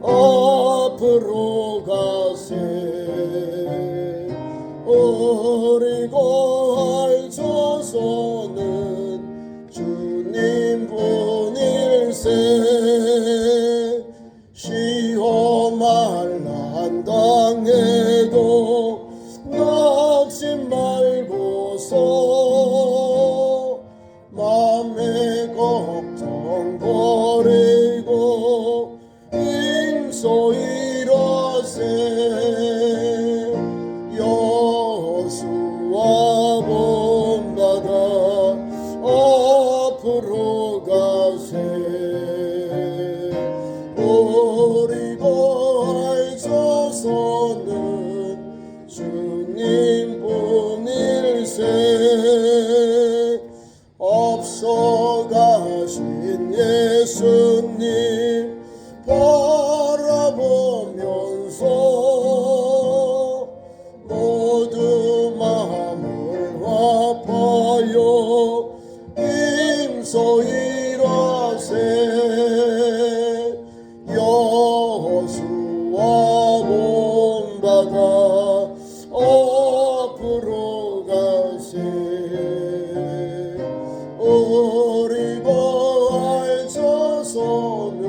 앞으로 가세. 어리고 알소서는 주님 뿐일세. 시험할 난 당해도 낙심 말고서 맘의 걱정 버리고 임소일하세. 여호수아 본받아 앞으로 가세. 어리고 알소서는 주님 뿐일세. 앞서가신 예수님 바라보면서 모두 마음을 아파요 임소일하세. 여호수아 본받아 앞으로 가세. 어리고 알소서는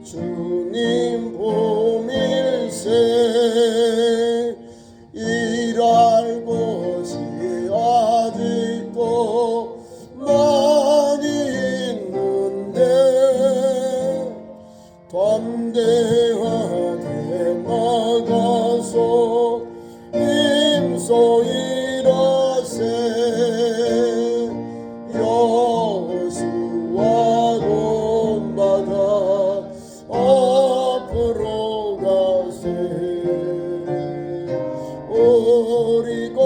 주님 봄일세. 일할 곳이 아직도 많이 있는데 담대하게 나가서 임소일하세. 여호수아 본받아 앞으로 가세. 어리고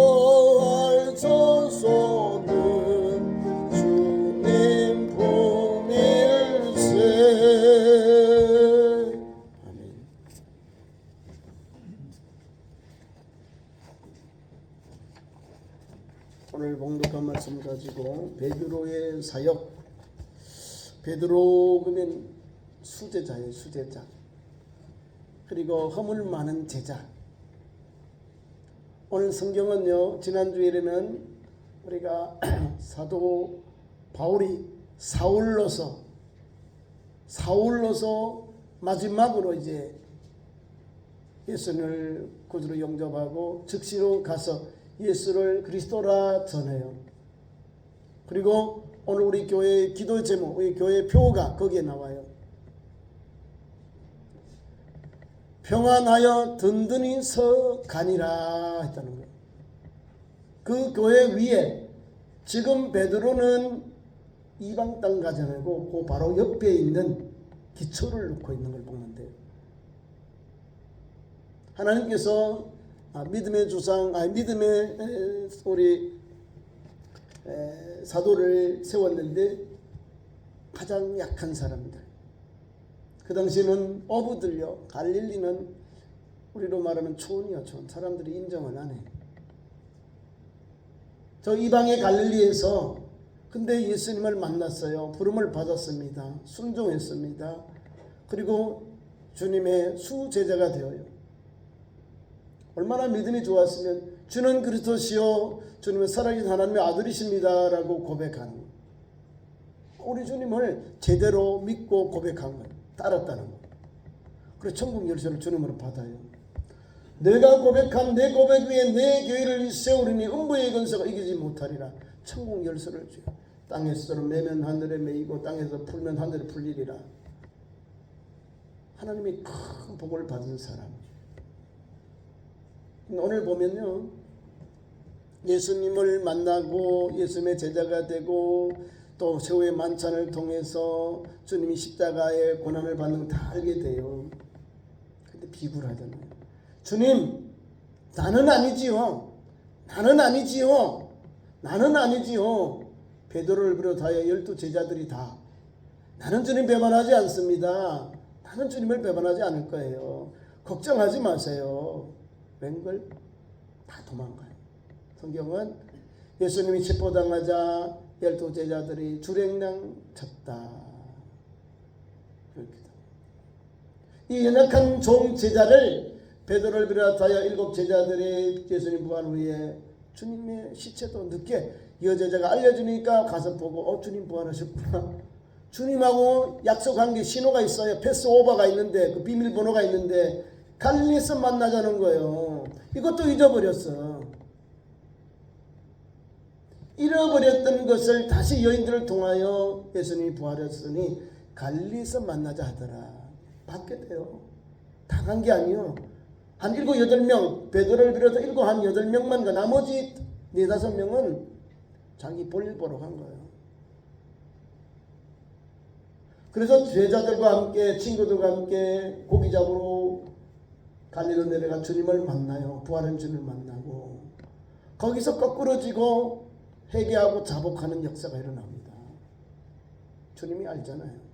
알소서는 주님 품일세. 아멘. 오늘 봉독한 말씀 가지고 베드로의 사역. 베드로 그러면 수제자예요. 수제자. 그리고 허물 많은 제자. 오늘 성경은요, 지난주에는 우리가 사도 바울이 사울로서 마지막으로 이제 예수를 구주로 영접하고 즉시로 가서 예수를 그리스도라 전해요. 그리고 오늘 우리 교회의 기도 제목, 우리 교회의 표가 거기에 나와요. 평안하여 든든히 서가니라 했다는 거예요. 그 교회 위에 지금 베드로는 이방 땅 가잖아요. 그 바로 옆에 있는 기초를 놓고 있는 걸 보는데, 하나님께서 믿음의 주상, 믿음의 우리 사도를 세웠는데 가장 약한 사람들, 그 당시에는 어부들요, 갈릴리는 우리로 말하면 촌이요, 촌. 사람들이 인정을 안 해. 저 이방의 갈릴리에서 근데 예수님을 만났어요. 부름을 받았습니다. 순종했습니다. 그리고 주님의 수제자가 되어요. 얼마나 믿음이 좋았으면 주는 그리스도시요 주님은 살아계신 하나님의 아들이십니다 라고 고백하는 거예요. 우리 주님을 제대로 믿고 고백한 거예요. 따랐다는 거예요. 그래서 천국 열쇠를 주님으로 받아요. 내가 고백한 내 고백 위에 내 교회를 세우리니 음부의 권세가 이기지 못하리라. 천국 열쇠를 줘요. 땅에서 매면 하늘에 매이고 땅에서 풀면 하늘에 풀리리라. 하나님이 큰 복을 받은 사람. 오늘 보면요, 예수님을 만나고 예수님의 제자가 되고 또 최후의 만찬을 통해서 주님이 십자가의 고난을 받는 걸 다 알게 돼요. 근데 비굴하잖아요. 주님, 나는 아니지요. 나는 아니지요. 나는 아니지요. 베드로를 비롯하여 12 제자들이 다 나는 주님 배반하지 않습니다. 나는 주님을 배반하지 않을 거예요. 걱정하지 마세요. 웬걸? 다 도망가요. 성경은 예수님이 체포당하자 12 제자들이 주랭랑 쳤다. 그렇게 이 연약한 종 제자를 베드로를 비롯하여 7 제자들이 예수님 부활 후에 주님의 시체도 늦게 여제자가 알려주니까 가서 보고 주님 부활하셨구나. 주님하고 약속한 게 신호가 있어요. 패스오버가 있는데 그 비밀번호가 있는데 갈릴리에서 만나자는 거예요. 이것도 잊어버렸어. 잃어버렸던 것을 다시 여인들을 통하여 예수님이 부활했으니 갈릴리에서 만나자 하더라. 받게 돼요. 다 간 게 아니요. 한 7, 8명, 베드로를 비롯해서 7, 한 8명만 가. 나머지 4, 5명은 자기 볼일 보러 간 거예요. 그래서 제자들과 함께 친구들과 함께 고기 잡으러 갈릴리로 내려가 주님을 만나요. 부활한 주님을 만나고 거기서 거꾸러지고 회개하고 자복하는 역사가 일어납니다. 주님이 알잖아요.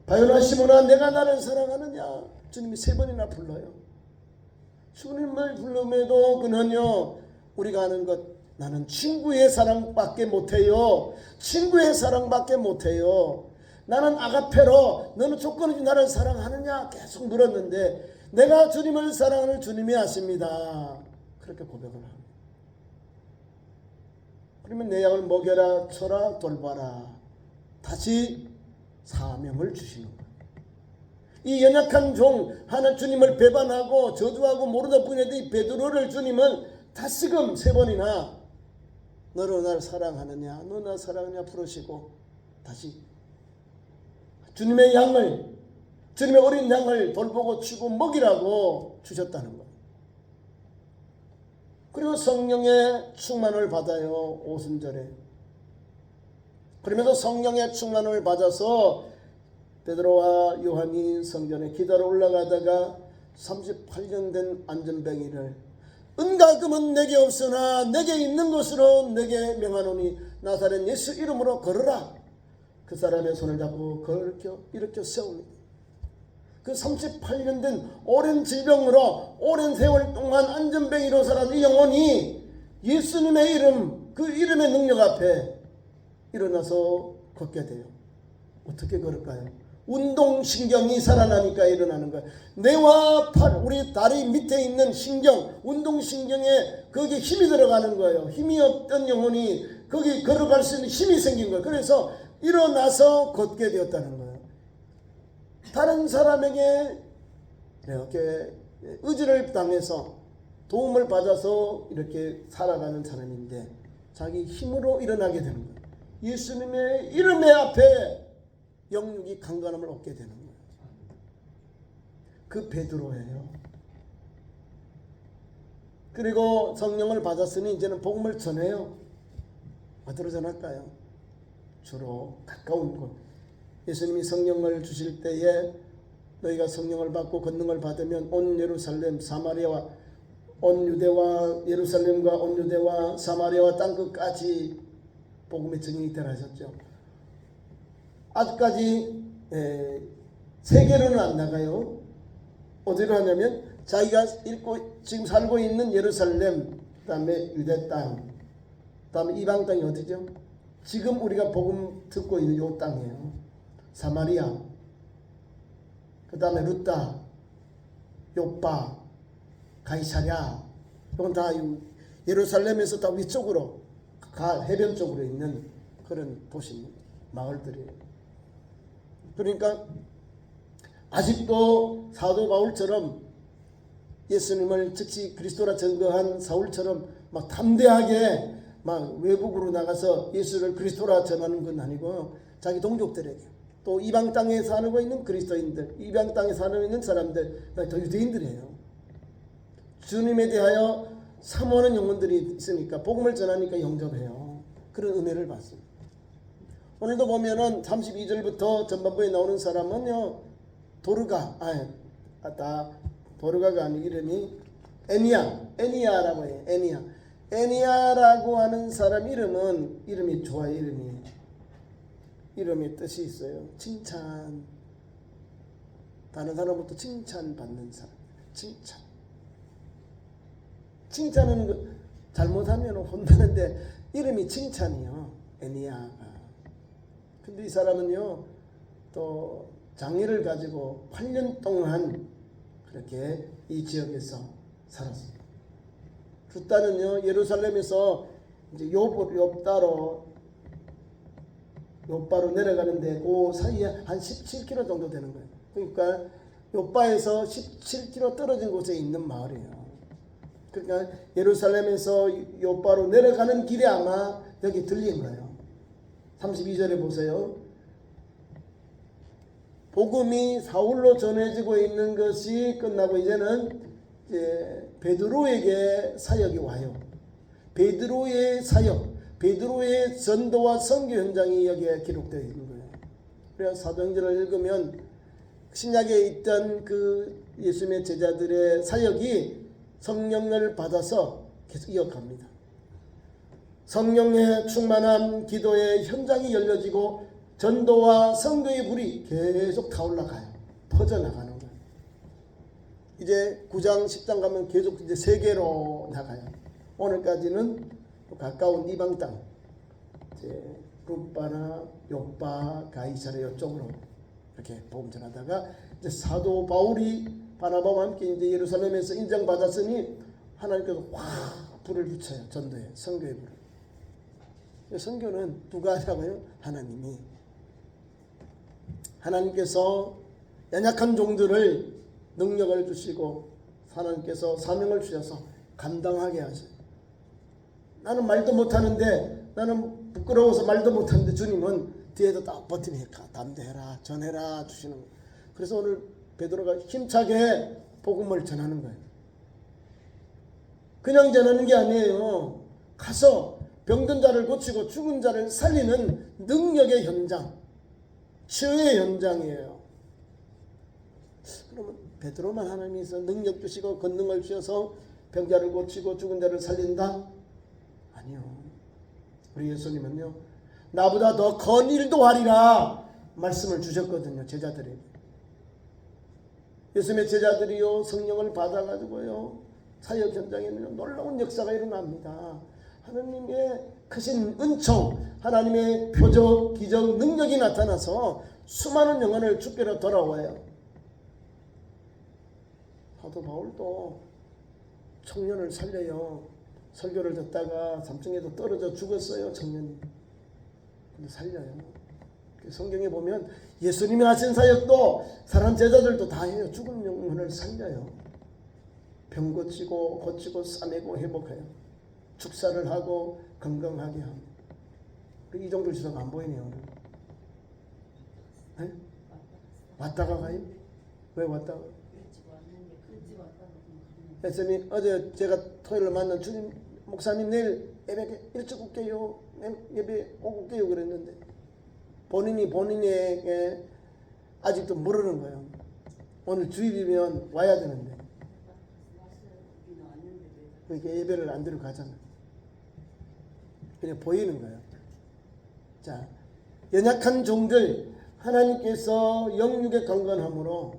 바요나 시몬아 내가 나를 사랑하느냐. 주님이 3번이나 불러요. 주님을 부름에도 그는요 우리가 아는 것 나는 친구의 사랑밖에 못해요. 친구의 사랑밖에 못해요. 나는 아가페로 너는 조건 없이 나를 사랑하느냐 계속 물었는데 내가 주님을 사랑하는 주님이 아십니다. 그렇게 고백을 합니다. 그러면 내 양을 먹여라 쳐라 돌봐라 다시 사명을 주시는 거예요. 이 연약한 종 하나 주님을 배반하고 저주하고 모르다 뿐이라도 이 베드로를 주님은 다시금 3번이나 너로 날 사랑하느냐 너 나 사랑하느냐 부르시고 다시 주님의 양을 주님의 어린 양을 돌보고 치고 먹이라고 주셨다는 거예요. 그리고 성령의 충만을 받아요. 오순절에. 그러면서 성령의 충만을 받아서 베드로와 요한이 성전에 기도하러 올라가다가 38년 된 안전뱅이를 은과 금은 내게 없으나 내게 있는 것으로 내게 명하노니 나사렛 예수 이름으로 걸으라. 그 사람의 손을 잡고 일으켜 세웁니다. 그 38년 된 오랜 질병으로 오랜 세월 동안 안전뱅이로 살아온 이 영혼이 예수님의 이름 그 이름의 능력 앞에 일어나서 걷게 돼요. 어떻게 걸을까요? 운동신경이 살아나니까 일어나는 거예요. 뇌와 팔, 우리 다리 밑에 있는 신경, 운동신경에 거기에 힘이 들어가는 거예요. 힘이 없던 영혼이 거기 걸어갈 수 있는 힘이 생긴 거예요. 그래서 일어나서 걷게 되었다는 거예요. 다른 사람에게 이렇게 의지를 당해서 도움을 받아서 이렇게 살아가는 사람인데 자기 힘으로 일어나게 되는 거예요. 예수님의 이름의 앞에 영육이 강건함을 얻게 되는 거예요. 그 베드로예요. 그리고 성령을 받았으니 이제는 복음을 전해요. 어디로 전할까요? 주로 가까운 곳. 예수님이 성령을 주실 때에 너희가 성령을 받고 권능을 받으면 온 예루살렘 사마리아와 온 유대와 예루살렘과 온 유대와 사마리아와 땅끝까지 복음의 증인이 되라 하셨죠. 아직까지 세계로는 안 나가요. 어디로 하냐면 자기가 지금 살고 있는 예루살렘, 그 다음에 유대 땅, 그 다음에 이방 땅이 어디죠? 지금 우리가 복음 듣고 있는 요 땅이에요. 사마리아, 그 다음에 루타, 요빠, 가이사랴, 이건 다 예루살렘에서 다 위쪽으로 해변 쪽으로 있는 그런 도시입니다. 마을들이에요. 그러니까 아직도 사도 바울처럼 예수님을 즉시 그리스도라 증거한 사울처럼 막 담대하게 막 외국으로 나가서 예수를 그리스도라 전하는 건 아니고 자기 동족들에게 또 이방 땅에 사는 있는 그리스도인들, 이방 땅에 사는 있는 사람들, 더 유대인들이에요. 주님에 대하여 사모하는 영혼들이 있으니까 복음을 전하니까 영접해요. 그런 은혜를 받습니다. 오늘도 보면은 32절부터 전반부에 나오는 사람은요 도르가 도르가가 아닌 이름이 애니야라고 해요. 애니야라고 하는 사람 이름이 좋아요. 이름의 뜻이 있어요. 칭찬. 다른 사람부터 칭찬받는 사람. 칭찬은 잘못하면 혼나는데 이름이 칭찬이요. 애니야가. 근데 이 사람은요 또 장애를 가지고 8년 동안 그렇게 이 지역에서 살았습니다. 룻다는요 예루살렘에서 이제 요바로 내려가는데 그 사이에 한 17km 정도 되는 거예요. 그러니까 요바에서 17km 떨어진 곳에 있는 마을이에요. 그러니까 예루살렘에서 요바로 내려가는 길에 아마 여기 들린 거예요. 32절에 보세요. 복음이 사울로 전해지고 있는 것이 끝나고 이제는 베드로에게 사역이 와요. 베드로의 사역, 베드로의 전도와 선교 현장이 여기에 기록되어 있는 거예요. 그래서 사도행전을 읽으면 신약에 있던 그 예수님의 제자들의 사역이 성령을 받아서 계속 이어갑니다. 성령의 충만한 기도의 현장이 열려지고 전도와 선교의 불이 계속 타올라가요. 퍼져나가는 거예요. 이제 9장 10장 가면 계속 이제 세계로 나가요. 오늘까지는 가까운 이방 땅, 룻바나 요빠, 가이사랴 이쪽으로 이렇게 복음 전하다가 이제 사도 바울이 바나바와 함께 이제 예루살렘에서 인정받았으니 하나님께서 확 불을 붙여요. 전도에, 선교의 불을. 선교는 누가 하냐고요? 하나님이. 하나님께서 연약한 종들을 능력을 주시고 하나님께서 사명을 주셔서 감당하게 하세요. 나는 말도 못하는데, 나는 부끄러워서 말도 못하는데 주님은 뒤에도 딱 버티니 담대해라, 전해라 주시는 거예요. 그래서 오늘 베드로가 힘차게 복음을 전하는 거예요. 그냥 전하는 게 아니에요. 가서 병든 자를 고치고 죽은 자를 살리는 능력의 현장, 치유의 현장이에요. 그러면 베드로만 하나님께서 능력 주시고 권능을 주셔서 병자를 고치고 죽은 자를 살린다? 아니요. 우리 예수님은요, 나보다 더 큰 일도 하리라 말씀을 주셨거든요. 제자들에게. 예수님의 제자들이요 성령을 받아가지고요 사역 현장에는 놀라운 역사가 일어납니다. 하나님의 크신 은총, 하나님의 표적, 기적, 능력이 나타나서 수많은 영혼을 주께로 돌아와요. 사도 바울도 청년을 살려요. 설교를 듣다가 삼층에도 떨어져 죽었어요. 청년이. 근데 살려요. 성경에 보면 예수님이 하신 사역도 사람 제자들도 다 해요. 죽은 영혼을 살려요. 병 고치고 싸매고 회복해요. 축사를 하고 건강하게 합니다. 이종철 지사가 안 보이네요. 오늘. 네? 왔다가 가요? 왜 왔다가? 예수님 어제 제가 토요일에 만난 주님 목사님 내일 예배 일찍 올게요. 예배 오고 올게요 그랬는데 본인에게 아직도 모르는 거예요. 오늘 주일이면 와야 되는데 그러니까 예배를 안 드리고 가잖아요. 그냥 보이는 거예요. 자, 연약한 종들 하나님께서 영육의 강건함으로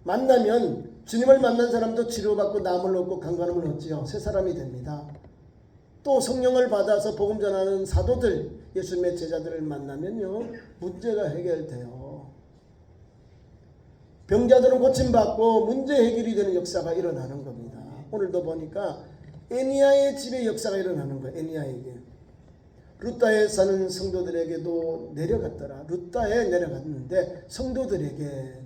만나면 주님을 만난 사람도 치료받고 남을 얻고 강건함을 얻지요. 새 사람이 됩니다. 또 성령을 받아서 복음 전하는 사도들, 예수님의 제자들을 만나면요 문제가 해결돼요. 병자들은 고침받고 문제 해결이 되는 역사가 일어나는 겁니다. 오늘도 보니까 에니야의 집에 역사가 일어나는 거예요. 에니야에게. 룻다에 사는 성도들에게도 내려갔더라. 룻다에 내려갔는데 성도들에게,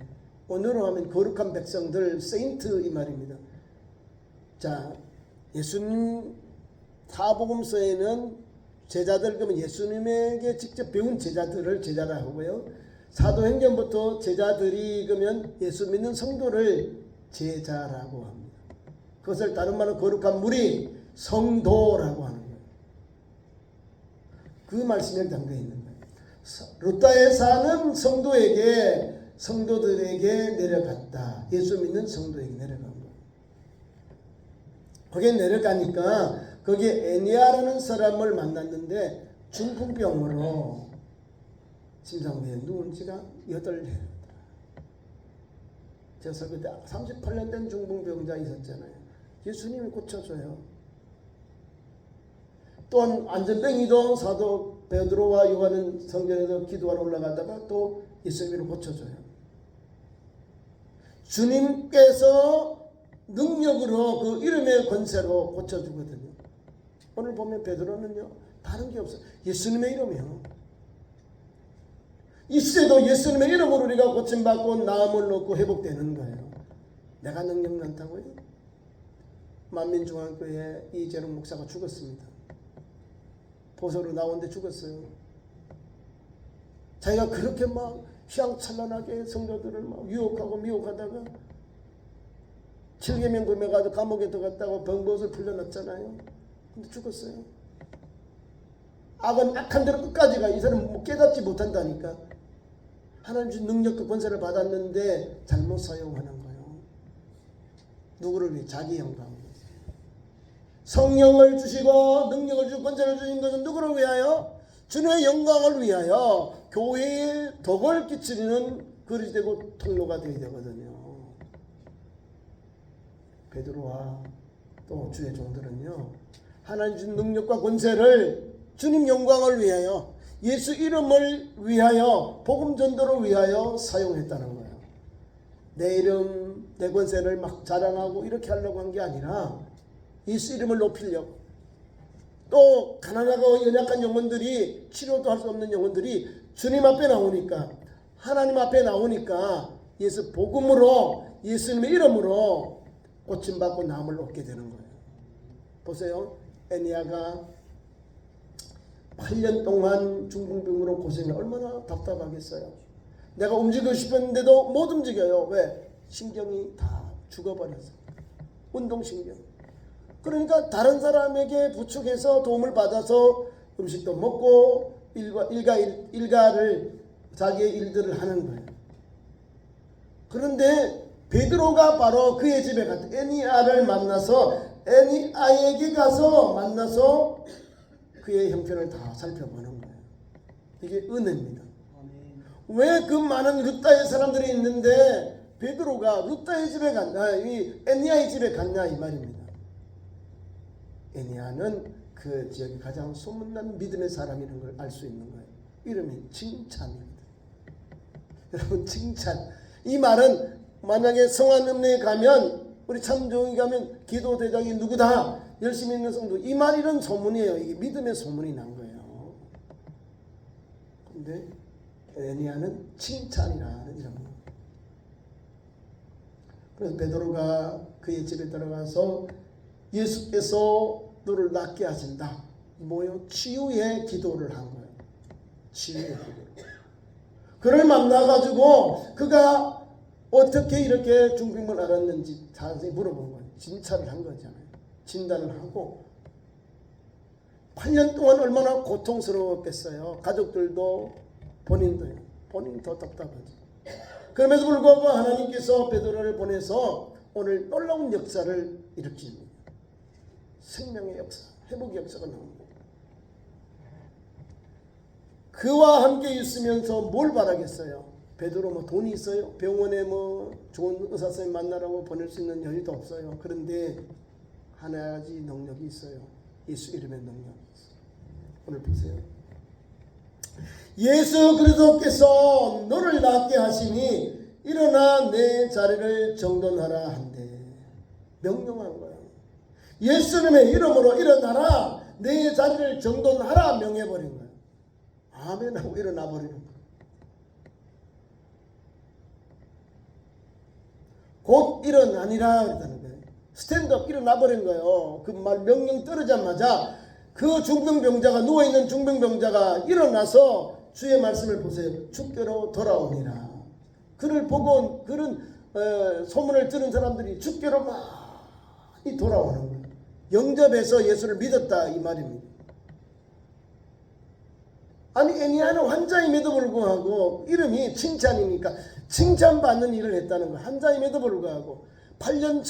오늘로 하면 거룩한 백성들, 세인트 이 말입니다. 자, 예수님 사복음서에는 제자들, 그러면 예수님에게 직접 배운 제자들을 제자라 하고요. 사도행전부터 제자들이 그러면 예수 믿는 성도를 제자라고 합니다. 그것을 다른 말로 거룩한 무리, 성도라고 하는 거예요. 그 말씀에 담겨 있는 거예요. 룻다에 사는 성도들에게 내려갔다. 예수 믿는 성도에게 내려간 거예요. 거기에 내려가니까 거기에 에니야라는 사람을 만났는데 중풍병으로 심장부에 누운 지가 8해. 제가 그때 38년 된 중풍병자 있었잖아요. 예수님이 고쳐줘요. 또한 안전뱅이도 사도 베드로와 요한은 성전에서 기도하러 올라가다가 또 예수님이 고쳐줘요. 주님께서 능력으로 그 이름의 권세로 고쳐주거든요. 오늘 보면 베드로는요 다른 게 없어요. 예수님의 이름이요. 이 시대도 예수님의 이름으로 우리가 고침받고 나음을 얻고 회복되는 거예요. 내가 능력 많다고요? 만민중앙교회 이재룡 목사가 죽었습니다. 보석으로 나오는데 죽었어요. 자기가 그렇게 막 휘황찬란하게 성도들을 막 유혹하고 미혹하다가 7계명 금해가지고 감옥에 들어갔다고 병봇을 풀려났잖아요. 근데 죽었어요. 악은 악한 대로 끝까지 가. 이 사람은 깨닫지 못한다니까. 하나님 준 능력과 권세를 받았는데 잘못 사용하는 거예요. 누구를 위해? 자기 영광. 성령을 주시고 능력을 주시고 권세를 주신 것은 누구를 위하여? 주님의 영광을 위하여 교회에 덕을 끼치는 그릇이 되고 통로가 되어야 되거든요. 베드로와 또 주의 종들은요 하나님 준 능력과 권세를 주님 영광을 위하여 예수 이름을 위하여 복음 전도를 위하여 사용했다는 거예요. 내 이름 내 권세를 막 자랑하고 이렇게 하려고 한 게 아니라 예수 이름을 높이려고 또 가난하고 연약한 영혼들이 치료도 할 수 없는 영혼들이 주님 앞에 나오니까 하나님 앞에 나오니까 예수 복음으로 예수님의 이름으로 고침받고 나음을 얻게 되는 거예요. 보세요. 애니야가 8년 동안 중풍병으로 고생해 얼마나 답답하겠어요. 내가 움직이고 싶었는데도 못 움직여요. 왜? 신경이 다 죽어버려서. 운동신경. 그러니까 다른 사람에게 부축해서 도움을 받아서 음식도 먹고 일가를 자기의 일들을 하는 거예요. 그런데 베드로가 바로 그의 집에 갔다. 애니야를 만나서 애니야에게 가서 만나서 그의 형편을 다 살펴보는 거예요. 이게 은혜입니다. 왜 그 많은 루다의 사람들이 있는데 베드로가 루다의 집에 갔나 이 애니야의 집에 갔냐 이 말입니다. 애니야는 그 지역에 가장 소문난 믿음의 사람이라는 걸 알 수 있는 거예요. 이름이 칭찬입니다. 여러분 칭찬 이 말은 만약에 성안읍내에 가면 우리 참조에 가면 기도 대장이 누구다 열심히 있는 성도 이 말 이런 소문이에요. 이게 믿음의 소문이 난 거예요. 근데 애니야는 칭찬이라는 이름이에요. 그래서 베드로가 그의 집에 들어가서 예수께서 너를 낫게 하신다. 뭐요? 치유의 기도를 한 거예요. 치유의 기도. 그를 만나가지고 그가 어떻게 이렇게 중풍을 앓았는지 자세히 물어본 거예요. 진찰을 한 거잖아요. 진단을 하고 8년 동안 얼마나 고통스러웠겠어요. 가족들도 본인도 답답하죠. 그럼에도 불구하고 하나님께서 베드로를 보내서 오늘 놀라운 역사를 일으킵니다. 생명의 역사, 회복의 역사가 나옵니다. 그와 함께 있으면서 뭘 바라겠어요? 베드로 뭐 돈이 있어요? 병원에 뭐 좋은 의사 선생님 만나라고 보낼 수 있는 여유도 없어요. 그런데 한 가지 능력이 있어요. 예수 이름의 능력이 있어요. 오늘 보세요. 예수 그리스도께서 너를 낫게 하시니 일어나 내 자리를 정돈하라 한대. 명령한 거예요. 예수님의 이름으로 일어나라. 내 자리를 정돈하라 명해버린 거예요. 아멘 하고 일어나 버리는 거예요. 곧 일어나니라 그랬다는 거예요. 스탠드업 일어나 버린 거예요. 그 말 명령 떨어지자마자 그 중병병자가 누워있는 중병병자가 일어나서 주의 말씀을 보세요. 주께로 돌아오니라. 그를 보고 그런 소문을 들은 사람들이 주께로 많이 돌아오는 거예요. 영접해서 예수를 믿었다 이 말입니다. 아니 애니야는 환자임에도 불구하고 이름이 칭찬이니까 칭찬받는 일을 했다는 거예요. 환자임에도 불구하고 8년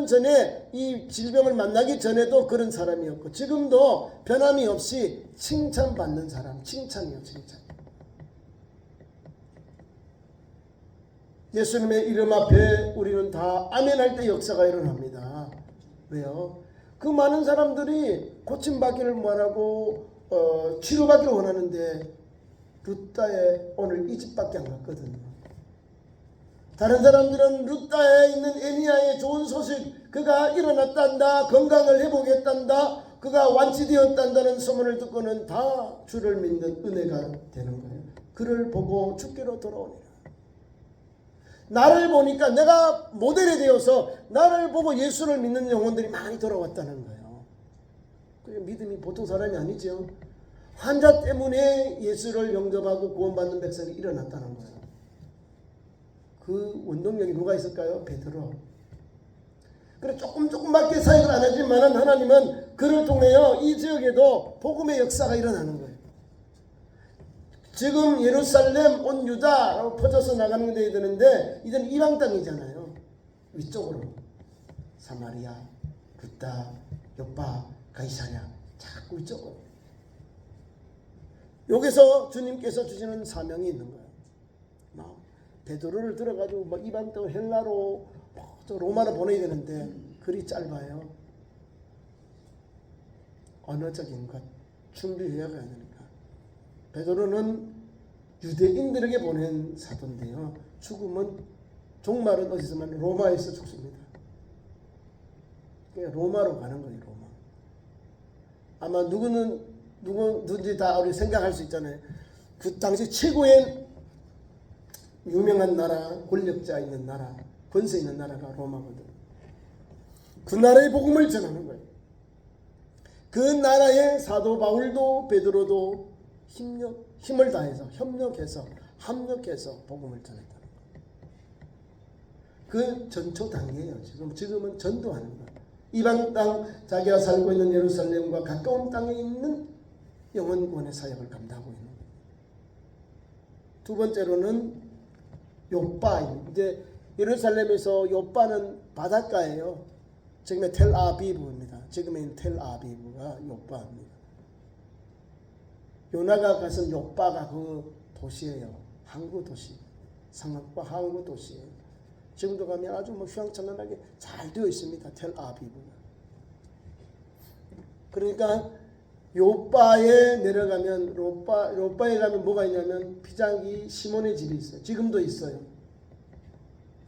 전에 이 질병을 만나기 전에도 그런 사람이었고 지금도 변함이 없이 칭찬받는 사람. 칭찬이요. 칭찬. 예수님의 이름 앞에 우리는 다 아멘할 때 역사가 일어납니다. 왜요? 그 많은 사람들이 고침받기를 원하고 치료받기를 원하는데 루다에 오늘 이 집밖에 안 갔거든요. 다른 사람들은 루다에 있는 에니야의 좋은 소식, 그가 일어났단다, 건강을 회복했단다, 그가 완치되었단다는 소문을 듣고는 다 주를 믿는 은혜가 되는 거예요. 그를 보고 주께로 돌아오니라. 나를 보니까 내가 모델이 되어서 나를 보고 예수를 믿는 영혼들이 많이 돌아왔다는 거예요. 그 믿음이 보통 사람이 아니죠. 환자 때문에 예수를 영접하고 구원받는 백성이 일어났다는 거예요. 그 원동력이 누가 있을까요? 베드로. 그래 조금밖에 사역을 안 하지만 하나님은 그를 통하여 이 지역에도 복음의 역사가 일어나는 거예요. 지금 예루살렘 온 유다로 퍼져서 나가는 데야 되는데 이제는 이방 땅이잖아요. 위쪽으로 사마리아, 루다, 요파, 가이사랴 자꾸 위쪽으로. 여기서 주님께서 주시는 사명이 있는 거예요. 베드로를 들어가지고 이방 땅 헬라로 로마로 보내야 되는데 글이 짧아요. 언어적인 것 준비해야 되니까. 베드로는 유대인들에게 보낸 사도인데요. 죽음은 종말은 어디서만 로마에서 죽습니다. 그러니까 로마로 가는 거예요. 로마. 아마 누구든지 다 우리 생각할 수 있잖아요. 그 당시 최고의 유명한 나라, 권력자 있는 나라, 권세 있는 나라가 로마거든. 그 나라의 복음을 전하는 거예요. 그 나라의 사도 바울도 베드로도 힘을 다해서 합력해서 복음을 전했다는 거예요. 그 전초 단계예요. 지금은 전도하는 거예요. 이방 땅 자기가 살고 있는 예루살렘과 가까운 땅에 있는 영혼구원의 사역을 감당하고 있는 거예요. 두 번째로는 요빠. 이제 예루살렘에서 요빠는 바닷가예요. 지금의 텔아비브입니다. 지금의 텔아비브가 요빠입니다. 요나가 가서 요빠가 그 도시예요. 항구 도시. 상업과 항구 도시예요. 지금도 가면 아주 휘황찬란하게 잘 되어 있습니다. 텔아비브가. 그러니까 요빠에 내려가면 요빠에 가면 뭐가 있냐면 피장이 시몬의 집이 있어요. 지금도 있어요.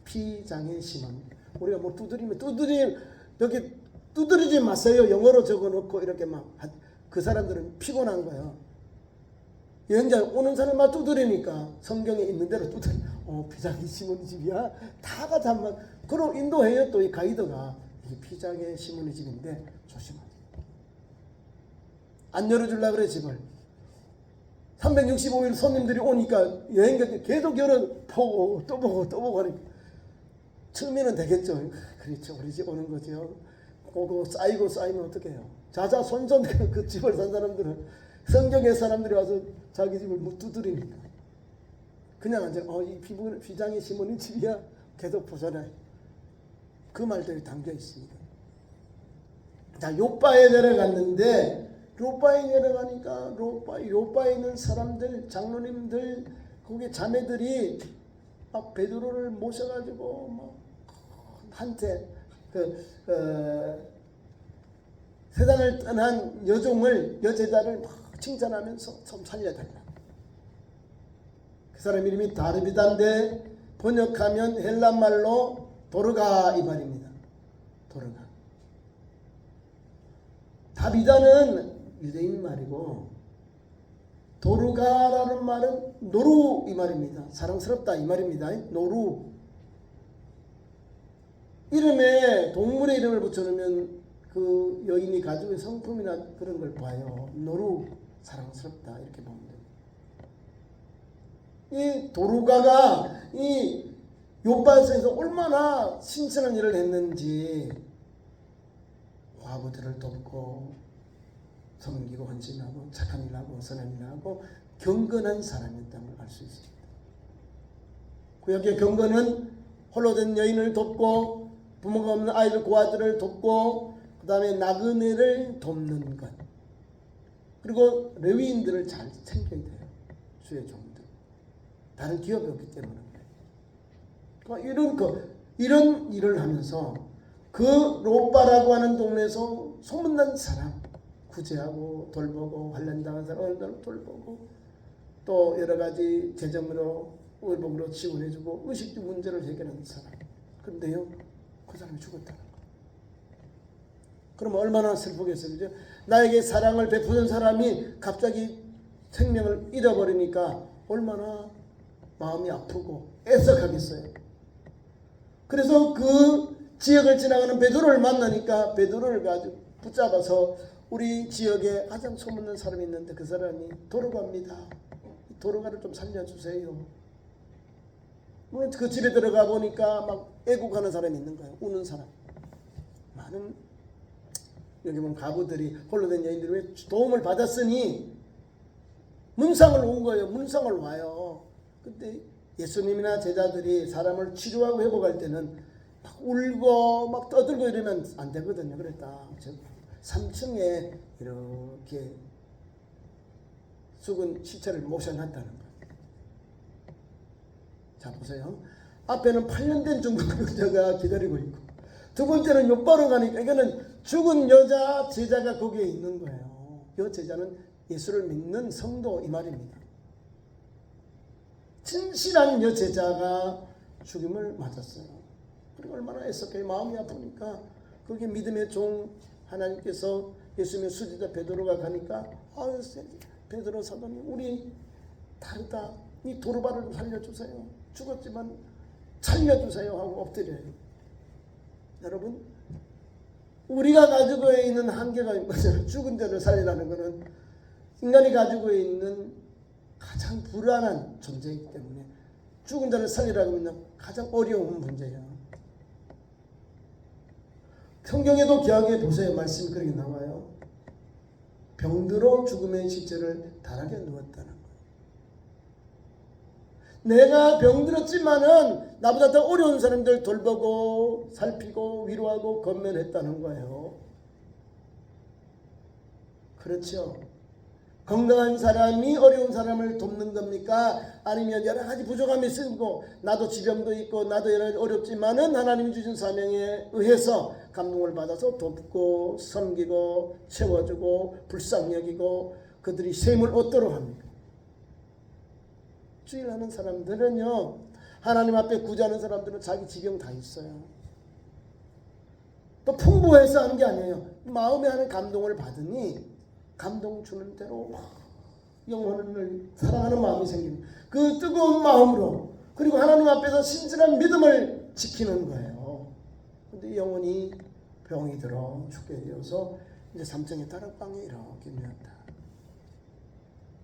피장의 시몬. 우리가 여기 두드리지 마세요. 영어로 적어놓고 이렇게 그 사람들은 피곤한 거예요. 여행자 오는 사람만 두드리니까 성경에 있는 대로 피장의 시몬의 집이야. 다가 잠만. 그럼 인도해요. 또 이 가이드가 이 피장의 시몬의 집인데 조심하세요. 안 열어주려고 그래 집을. 365일 손님들이 오니까 여행객이 계속 열어보고 또 보고 하니까 처음에는 되겠죠. 그렇죠. 우리 집 오는 거죠. 그거 쌓이면 어떻게 해요. 자자손손 그 집을 산 사람들은 성경의 사람들이 와서 자기 집을 못 두드리니까 그냥 앉아 이 비장의 시몬의 집이야. 계속 보잖아요. 그 말들이 담겨 있습니다. 자, 요빠에 내려갔는데 요빠에 내려가니까 요빠에 있는 사람들, 장로님들, 거기 자매들이 막 베드로를 모셔가지고 한테 세상을 떠난 여제자를 막 칭찬하면서 좀 살려달라. 그 사람 이름이 다르비다인데 번역하면 헬라 말로 도르가 이 말입니다. 도르가. 다비다는 유대인 말이고 도르가라는 말은 노루 이 말입니다. 사랑스럽다 이 말입니다. 노루. 이름에 동물의 이름을 붙여놓으면 그 여인이 가지고 있는 성품이나 그런 걸 봐요. 노루, 사랑스럽다 이렇게 보면 돼요. 이 도르가가 이 요빠에서 얼마나 신선한 일을 했는지 과부들을 돕고 섬기고 헌신하고 착한 일하고 선한 일하고 경건한 사람이었다는 걸 알 수 있습니다. 구약의 경건은 홀로 된 여인을 돕고 부모가 없는 아이들 고아들을 돕고 그 다음에 나그네를 돕는 것 그리고 레위인들을 잘 챙겨야 돼요. 주의 종들. 다른 기업이 없기 때문에 이런 일을 하면서 그 로빠라고 하는 동네에서 소문난 사람 구제하고 돌보고 환난당한 사람 돌보고 또 여러 가지 재정으로 의복으로 지원해주고 의식주 문제를 해결하는 사람. 그런데요, 그 사람이 죽었다는 거. 그럼 얼마나 슬프겠어요, 그죠? 나에게 사랑을 베푸는 사람이 갑자기 생명을 잃어버리니까 얼마나 마음이 아프고 애석하겠어요. 그래서 그 지역을 지나가는 베드로를 만나니까 베드로를 가지고 붙잡아서 우리 지역에 가장 소문난 사람이 있는데 그 사람이 도로가입니다. 도로가를 좀 살려주세요. 그 집에 들어가 보니까 막 애국하는 사람이 있는 거예요. 우는 사람. 많은 여기 보면 가부들이 홀로 된 여인들이 왜 도움을 받았으니 문상을 온 거예요. 문상을 와요. 근데 예수님이나 제자들이 사람을 치료하고 회복할 때는 막 울고 막 떠들고 이러면 안 되거든요. 그랬다. 3층에 이렇게 죽은 시체를 모셔놨다는 거예요. 자 보세요. 앞에는 8년 된 중풍병자가 기다리고 있고 두 번째는 옆바로 가니까 이거는 죽은 여자 제자가 거기에 있는 거예요. 이 제자는 예수를 믿는 성도 이 말입니다. 진실한 여 제자가 죽임을 맞았어요. 그리고 얼마나 애석해 마음이 아프니까 거기에 믿음의 종 하나님께서 예수님의 수제자 베드로가 가니까 베드로 사도님 우리 다르다. 이 도르바를 좀 살려주세요. 죽었지만 살려주세요 하고 엎드려요. 여러분 우리가 가지고 있는 한계가 있거든요. 죽은 자를 살리라는 것은 인간이 가지고 있는 가장 불안한 존재이기 때문에 죽은 자를 살리라고 하면 가장 어려운 문제예요. 성경에도 기하게 보세요. 말씀이 그렇게 나와요. 병들어 죽음의 시체를 다락에 누웠다는 거예요. 내가 병들었지만은 나보다 더 어려운 사람들 돌보고 살피고 위로하고 건면했다는 거예요. 그렇죠. 건강한 사람이 어려운 사람을 돕는 겁니까? 아니면 여러 가지 부족함이 있고 나도 지병도 있고 나도 여러 가지 어렵지만은 하나님이 주신 사명에 의해서 감동을 받아서 돕고 섬기고 채워주고 불쌍히 여기고 그들이 셈을 얻도록 합니다. 주일하는 사람들은요 하나님 앞에 구제하는 사람들은 자기 지경 다 있어요. 또 풍부해서 하는 게 아니에요. 마음에 하는 감동을 받으니 감동 주는 대로 영혼을 사랑하는 마음이 생깁니다. 그 뜨거운 마음으로 그리고 하나님 앞에서 신실한 믿음을 지키는 거예요. 그런데 영혼이 병이 들어 죽게 되어서 이제 3층의 다락방에 이렇게 누웠다.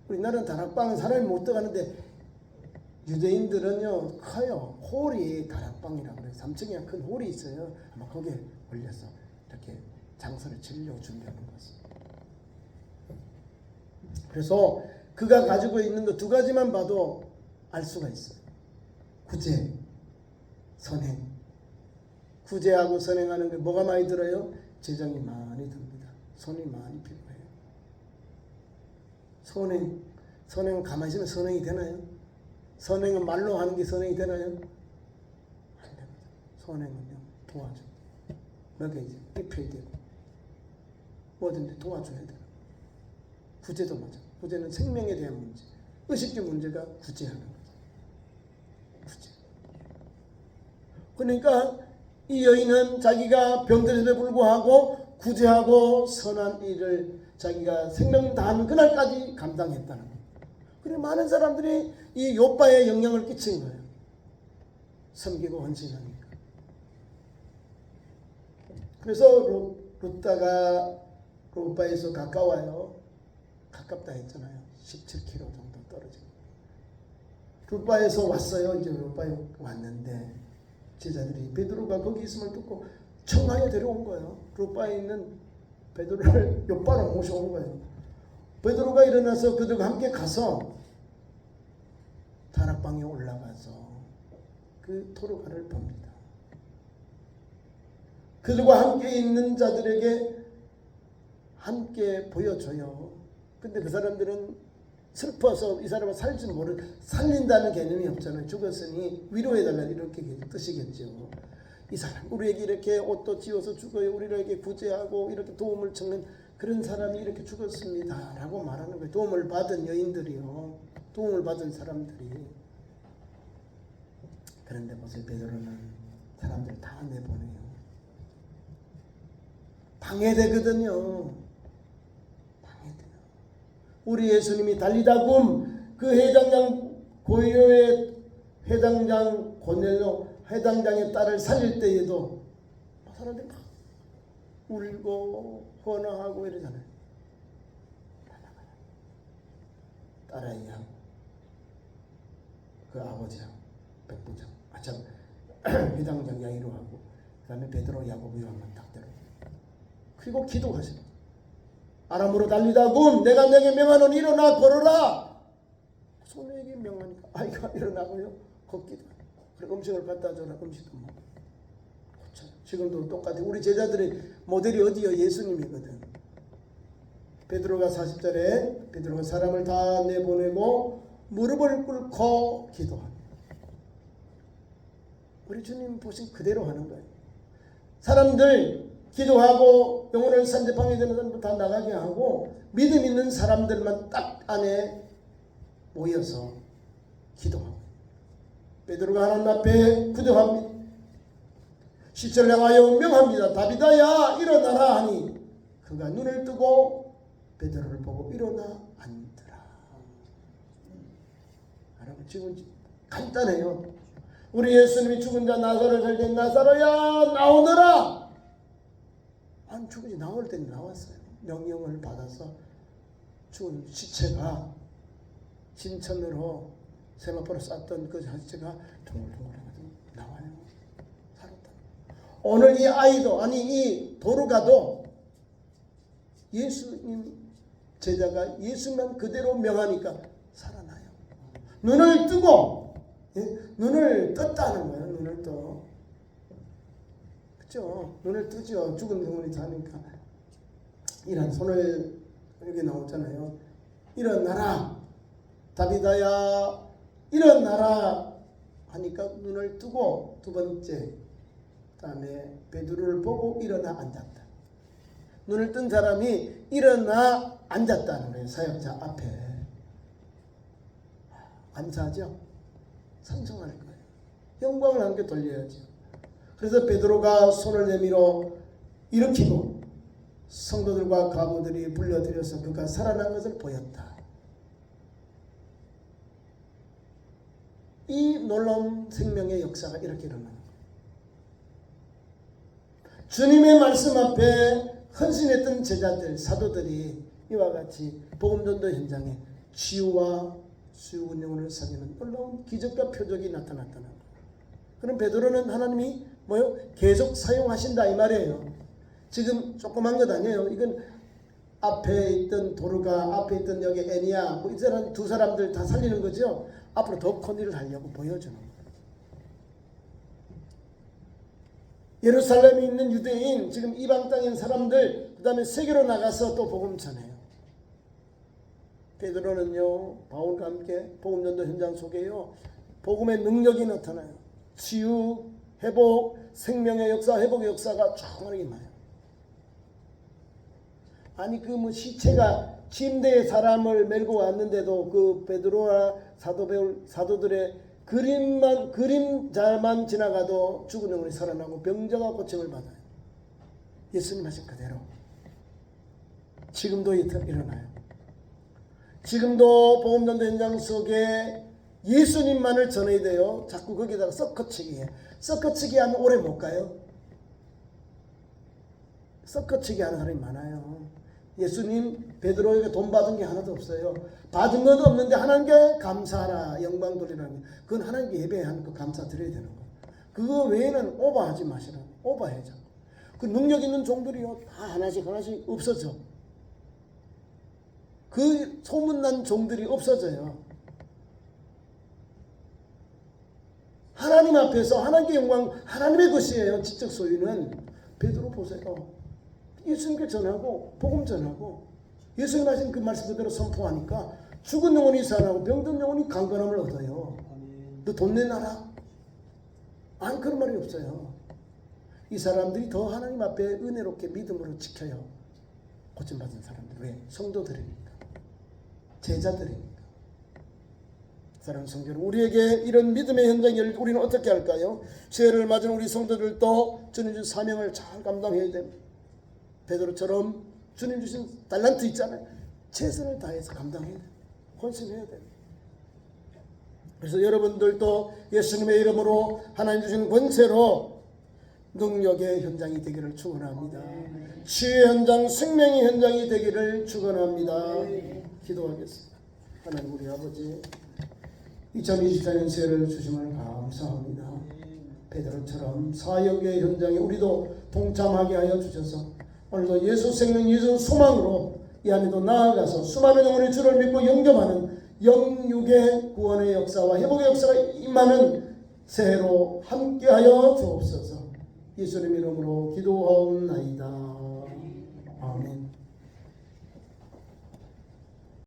우리나라는 다락방은 사람이 못 들어가는데 유대인들은요 커요. 홀이 다락방이라고 그래요. 3층에 큰 홀이 있어요. 아마 거기에 올려서 이렇게 장소를 치려고 준비하는 것입니다. 그래서 그가 가지고 있는 것 두 가지만 봐도 알 수가 있어요. 구제, 선행. 구제하고 선행하는 게 뭐가 많이 들어요? 재정이 많이 듭니다. 손이 많이 필요해요. 선행은 가만히 있으면 선행이 되나요? 선행은 말로 하는 게 선행이 되나요? 안 됩니다. 선행은요 도와줘. 먹여야지. 입혀야 되고 뭐든지 도와줘야 돼요. 구제도 맞아. 구제는 생명에 대한 문제. 의식적 문제가 구제하는 거죠. 구제. 그러니까 이 여인은 자기가 병들음에도 불구하고 구제하고 선한 일을 자기가 생명 다하는 그날까지 감당했다는 거예요. 그리고 많은 사람들이 이 요빠에 영향을 끼친 거예요. 섬기고 헌신하니까. 그래서 루다가 요빠에서 가까워요. 가깝다 했잖아요. 17km 정도 떨어지고. 루빠에서 왔어요. 이제 루빠에 왔는데 제자들이 베드로가 거기 있음을 듣고 청하에 데려온 거예요. 루빠에 있는 베드로를 요빠로 모셔온 거예요. 베드로가 일어나서 그들과 함께 가서 다락방에 올라가서 그 도로가를 봅니다. 그들과 함께 있는 자들에게 함께 보여줘요. 근데 그 사람들은 슬퍼서 이 사람을 살지 살린다는 개념이 없잖아요. 죽었으니 위로해달라 이렇게 뜻이겠죠. 이 사람 우리에게 이렇게 옷도 지어서 죽어요. 우리에게 구제하고 이렇게 도움을 청는 그런 사람이 이렇게 죽었습니다 라고 말하는 거예요. 도움을 받은 여인들이요. 도움을 받은 사람들이. 그런데 보세요. 베드로는 사람들 다 내보내요. 방해되거든요. 방해돼요. 우리 예수님이 달리다 굼 그 해당장 고요의 해당장 고넬료 해당장의 딸을 살릴 때에도 사람들이 막 울고 헌화하고 이러잖아요. 딸아이하고 그 아버지하고 백부장 아참 회당장 야이로하고 그 다음에 베드로 야고보 요한만 딱 데려. 그리고 기도하시고 아람으로 달리다 굼 내가 내게 명하노니 일어나 걸어라. 손에게 명하니까 아이가 일어나고요 걷기도 그리고 음식을 갖다 줘라. 음식도 먹고 지금도 똑같아. 우리 제자들의 모델이 어디요? 예수님이거든. 베드로가 40절에 베드로가 사람을 다 내보내고 무릎을 꿇고 기도합니다. 우리 주님 보신 그대로 하는 거예요. 사람들 기도하고 영혼을 산재방에 되는 사람들 다 나가게 하고 믿음 있는 사람들만 딱 안에 모여서 기도하고 베드로가 하나님 앞에 구정합니다. 10절 나와요 명합니다. 다비다야 일어나라 하니 그가 눈을 뜨고 베드로를 보고 일어나 앉더라. 여러분 지금 간단해요. 우리 예수님이 죽은 자 나사로를 살때 나사로야 나오너라. 안 죽은지 나올 때는 나왔어요. 명령을 받아서 죽은 시체가 신천으로 세마포로 쌌던 그 시체가 둥글둥글하거든요. 나와요. 살았다. 오늘 이 아이도 아니 이 도르가도 예수님 제자가 예수만 그대로 명하니까 살아나요. 눈을 뜨고 눈을 떴다는 거예요. 눈을 떠. 그렇죠? 눈을 뜨죠. 죽은 영혼이 자니까. 이런 손을 이렇게 나오잖아요. 일어나라. 다비다야 일어나라 하니까 눈을 뜨고 두 번째 다음에 베드로를 보고 일어나 앉았다. 눈을 뜬 사람이 일어나 앉았다는 거예요. 사역자 앞에. 감사하죠? 상승할 거예요. 영광을 함께 돌려야죠. 그래서 베드로가 손을 내밀어 일으키고 성도들과 가부들이 불러들여서 그가 살아난 것을 보였다. 이 놀라운 생명의 역사가 이렇게 일어나는 거예요. 주님의 말씀 앞에 헌신했던 제자들, 사도들이 이와 같이 복음전도 현장에 치유와 수육은 영혼을 살리는 놀라운 기적과 표적이 나타났다는 거예요. 그럼 베드로는 하나님이 뭐요? 계속 사용하신다 이 말이에요. 지금 조그만 것 아니에요. 이건 앞에 있던 도르가, 앞에 있던 여기 애니야, 뭐 이 사람 두 사람들 다 살리는 거죠. 앞으로 더 큰 일을 하려고 보여주는 거예요. 예루살렘에 있는 유대인, 지금 이방 땅에 있는 사람들, 그 다음에 세계로 나가서 또 복음 전해요. 베드로는요, 바울과 함께 복음전도 현장 속에요, 복음의 능력이 나타나요. 치유, 회복, 생명의 역사, 회복의 역사가 정말 임해요. 아니 그 뭐 시체가 침대에 사람을 메고 왔는데도 그 베드로와 사도들의 그림자만 지나가도 죽은 영혼이 살아나고 병자가 고침을 받아요. 예수님 하신 그대로 지금도 일어나요. 지금도 복음전도 현장 속에 예수님만을 전해야 돼요. 자꾸 거기다가 섞어치기 해요. 섞어치기 하면 오래 못 가요. 섞어치기 하는 사람이 많아요. 예수님 베드로에게 돈 받은 게 하나도 없어요. 받은 것도 없는데 하나님께 감사하라, 영광 돌리라는 게, 그건 하나님께 예배하는 거 감사 드려야 되는 거예요. 그거 외에는 오버하지 마시라. 오버해줘. 그 능력 있는 종들이요 다 하나씩 없어져. 그 소문난 종들이 없어져요. 하나님 앞에서 하나님께 영광, 하나님의 것이에요. 지적 소유는. 베드로 보세요. 예수님께 전하고 복음 전하고 예수님 하신 그 말씀 그대로 선포하니까 죽은 영혼이 살아나고 병든 영혼이 강건함을 얻어요. 너 돈 내놔라. 안 그런 말이 없어요. 이 사람들이 더 하나님 앞에 은혜롭게 믿음으로 지켜요. 고침받은 사람들. 왜? 성도들이니까. 제자들이니까. 사랑하는 성도 여러분, 우리에게 이런 믿음의 현장이 열릴 때 우리는 어떻게 할까요? 새해를 맞은 우리 성도들도 주님 주신 사명을 잘 감당해야 됩니다. 베드로처럼 주님 주신 달란트 있잖아요. 최선을 다해서 감당해야 돼요. 헌신해야 돼요. 그래서 여러분들도 예수님의 이름으로 하나님 주신 권세로 능력의 현장이 되기를 축원합니다. 치유의 현장, 생명의 현장이 되기를 축원합니다. 기도하겠습니다. 하나님 우리 아버지, 2024년 새해를 주심을 감사합니다. 베드로처럼 사역의 현장에 우리도 동참하게 하여 주셔서 오늘도 예수 생명, 예수 소망으로 이 안에도 나아가서 수많은 영혼의 주를 믿고 영접하는 영육의 구원의 역사와 회복의 역사가 임하는 새해로 함께하여 주옵소서. 예수님 이름으로 기도하옵나이다. 아멘.